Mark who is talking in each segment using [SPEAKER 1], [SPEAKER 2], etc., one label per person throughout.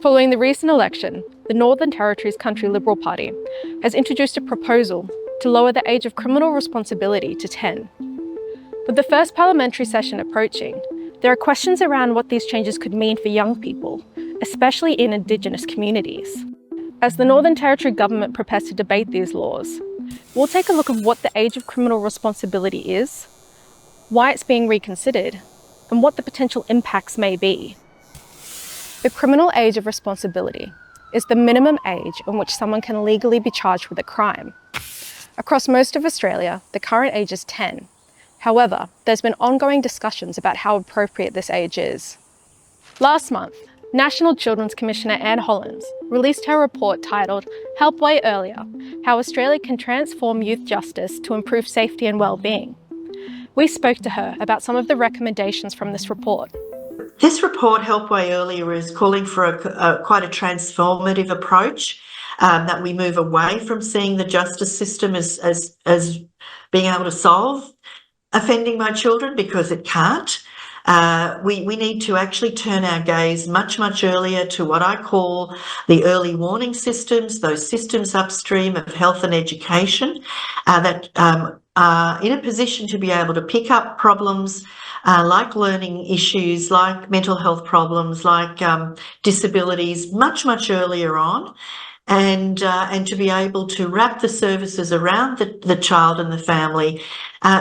[SPEAKER 1] Following the recent election, the Northern Territory's Country Liberal Party has introduced a proposal to lower the age of criminal responsibility to 10. With the first parliamentary session approaching, there are questions around what these changes could mean for young people, especially in Indigenous communities. As the Northern Territory government prepares to debate these laws, we'll take a look at what the age of criminal responsibility is, why it's being reconsidered, and what the potential impacts may be. The criminal age of responsibility is the minimum age on which someone can legally be charged with a crime. Across most of Australia, the current age is 10. However, there's been ongoing discussions about how appropriate this age is. Last month, National Children's Commissioner Anne Hollands released her report titled Help Way Earlier: How Australia Can Transform Youth Justice to Improve Safety and Wellbeing. We spoke to her about some of the recommendations from this report.
[SPEAKER 2] This report, Help Way Earlier, is calling for quite a transformative approach, that we move away from seeing the justice system as being able to solve offending by children, because it can't. We need to actually turn our gaze much earlier to what I call the early warning systems, those systems upstream of health and education that are in a position to be able to pick up problems like learning issues, like mental health problems, like disabilities much earlier on, and to be able to wrap the services around the child and the family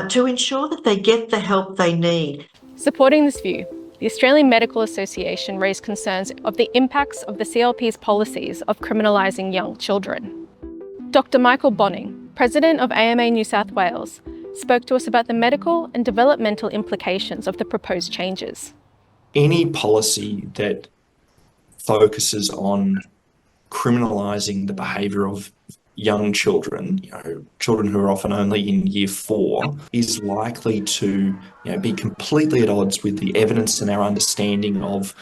[SPEAKER 2] to ensure that they get the help they need.
[SPEAKER 1] Supporting this view, the Australian Medical Association raised concerns of the impacts of the CLP's policies of criminalising young children. Dr. Michael Bonning, President of AMA New South Wales, spoke to us about the medical and developmental implications of the proposed changes.
[SPEAKER 3] Any policy that focuses on criminalising the behaviour of young children, children who are often only in year 4, is likely to be completely at odds with the evidence and our understanding of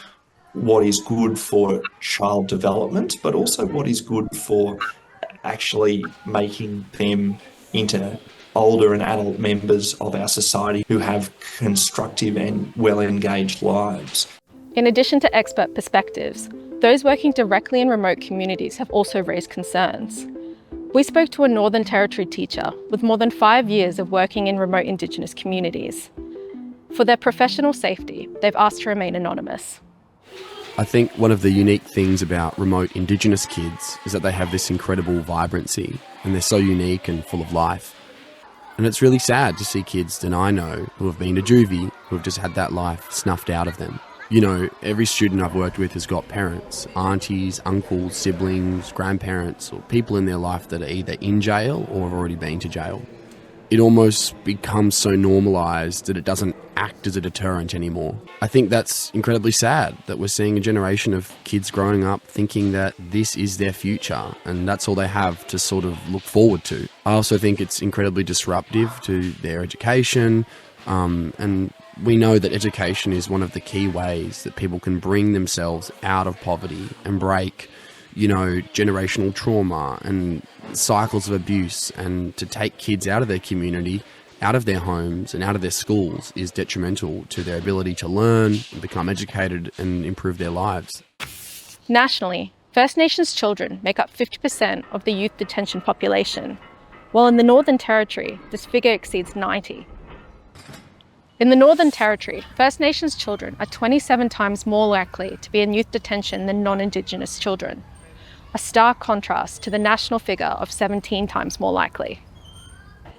[SPEAKER 3] what is good for child development, but also what is good for actually making them into older and adult members of our society who have constructive and well-engaged lives.
[SPEAKER 1] In addition to expert perspectives, those working directly in remote communities have also raised concerns. We spoke to a Northern Territory teacher with more than 5 years of working in remote Indigenous communities. For their professional safety, they've asked to remain anonymous.
[SPEAKER 4] I think one of the unique things about remote Indigenous kids is that they have this incredible vibrancy, and they're so unique and full of life. And it's really sad to see kids that I know who have been to juvie, who have just had that life snuffed out of them. Every student I've worked with has got parents, aunties, uncles, siblings, grandparents, or people in their life that are either in jail or have already been to jail. It almost becomes so normalised that it doesn't act as a deterrent anymore. I think that's incredibly sad, that we're seeing a generation of kids growing up thinking that this is their future and that's all they have to sort of look forward to. I also think it's incredibly disruptive to their education, and we know that education is one of the key ways that people can bring themselves out of poverty and break, generational trauma and cycles of abuse. And to take kids out of their community, out of their homes and out of their schools is detrimental to their ability to learn and become educated and improve their lives.
[SPEAKER 1] Nationally, First Nations children make up 50% of the youth detention population, while in the Northern Territory, this figure exceeds 90%. In the Northern Territory, First Nations children are 27 times more likely to be in youth detention than non-Indigenous children, a stark contrast to the national figure of 17 times more likely.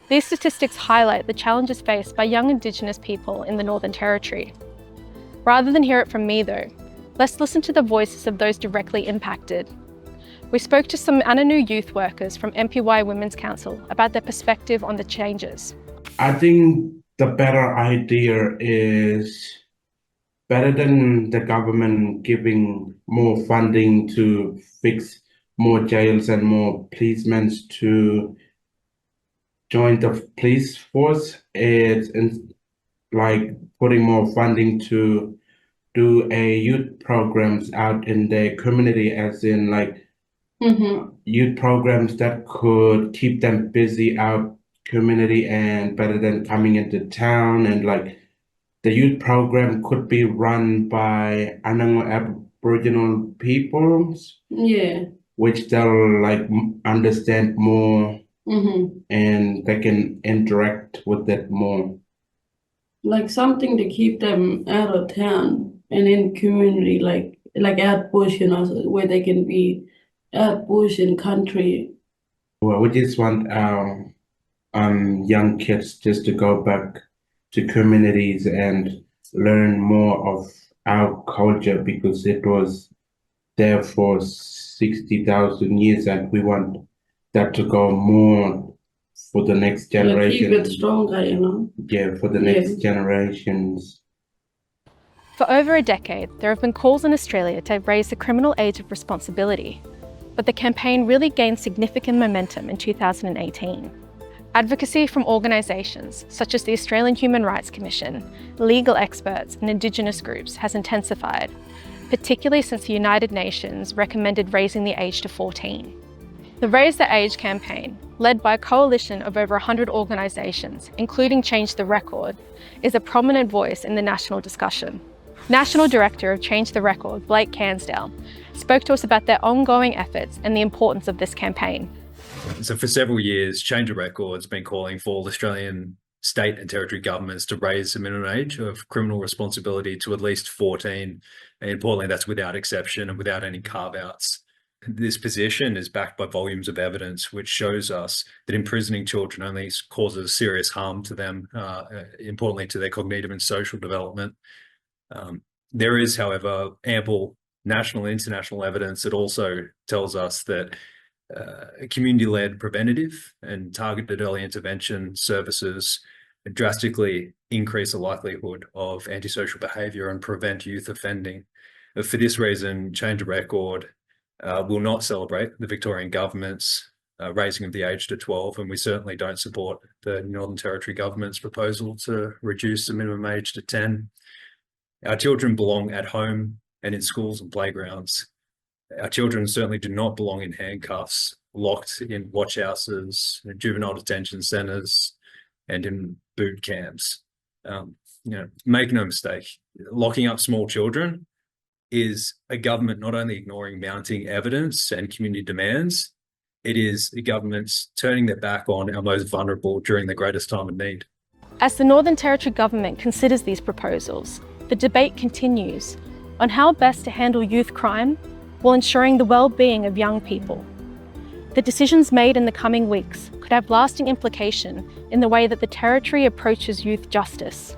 [SPEAKER 1] These statistics highlight the challenges faced by young Indigenous people in the Northern Territory. Rather than hear it from me though, let's listen to the voices of those directly impacted. We spoke to some Ananu youth workers from MPY Women's Council about their perspective on the changes.
[SPEAKER 5] I think the better idea is better than the government giving more funding to fix more jails and more policemen to join the police force. It's like putting more funding to do a youth programs out in the community, as in youth programs that could keep them busy out community and better than coming into town. And the youth program could be run by Aboriginal peoples,
[SPEAKER 6] Yeah.
[SPEAKER 5] which they'll like understand more
[SPEAKER 6] Mm-hmm.
[SPEAKER 5] and they can interact with it more.
[SPEAKER 6] Like something to keep them out of town and in community, like out bush, where they can be out bush in country.
[SPEAKER 5] Well, we just want our young kids just to go back to communities and learn more of our culture because it was there for 60,000 years, and we want that to go more for the next
[SPEAKER 6] Like
[SPEAKER 5] generation.
[SPEAKER 6] keep it stronger,
[SPEAKER 5] Yeah, for the
[SPEAKER 6] Yeah.
[SPEAKER 5] next generations.
[SPEAKER 1] For over a decade, there have been calls in Australia to raise the criminal age of responsibility, but the campaign really gained significant momentum in 2018. Advocacy from organisations such as the Australian Human Rights Commission, legal experts and Indigenous groups has intensified, particularly since the United Nations recommended raising the age to 14. The Raise the Age campaign, led by a coalition of over 100 organisations, including Change the Record, is a prominent voice in the national discussion. National Director of Change the Record, Blake Cansdale, spoke to us about their ongoing efforts and the importance of this campaign.
[SPEAKER 7] So for several years, Change the Record's been calling for all Australian state and territory governments to raise the minimum age of criminal responsibility to at least 14. And importantly, that's without exception and without any carve-outs. This position is backed by volumes of evidence which shows us that imprisoning children only causes serious harm to them, importantly to their cognitive and social development. There is, however, ample national and international evidence that also tells us that community-led preventative and targeted early intervention services drastically increase the likelihood of antisocial behaviour and prevent youth offending. For this reason, Change the Record will not celebrate the Victorian government's raising of the age to 12, and we certainly don't support the Northern Territory government's proposal to reduce the minimum age to 10. Our children belong at home and in schools and playgrounds. Our children certainly do not belong in handcuffs, locked in watch houses, juvenile detention centres, and in boot camps. Make no mistake, locking up small children is a government not only ignoring mounting evidence and community demands, it is a government's turning their back on our most vulnerable during the greatest time of need.
[SPEAKER 1] As the Northern Territory government considers these proposals, the debate continues on how best to handle youth crime while ensuring the well-being of young people. The decisions made in the coming weeks could have lasting implication in the way that the Territory approaches youth justice.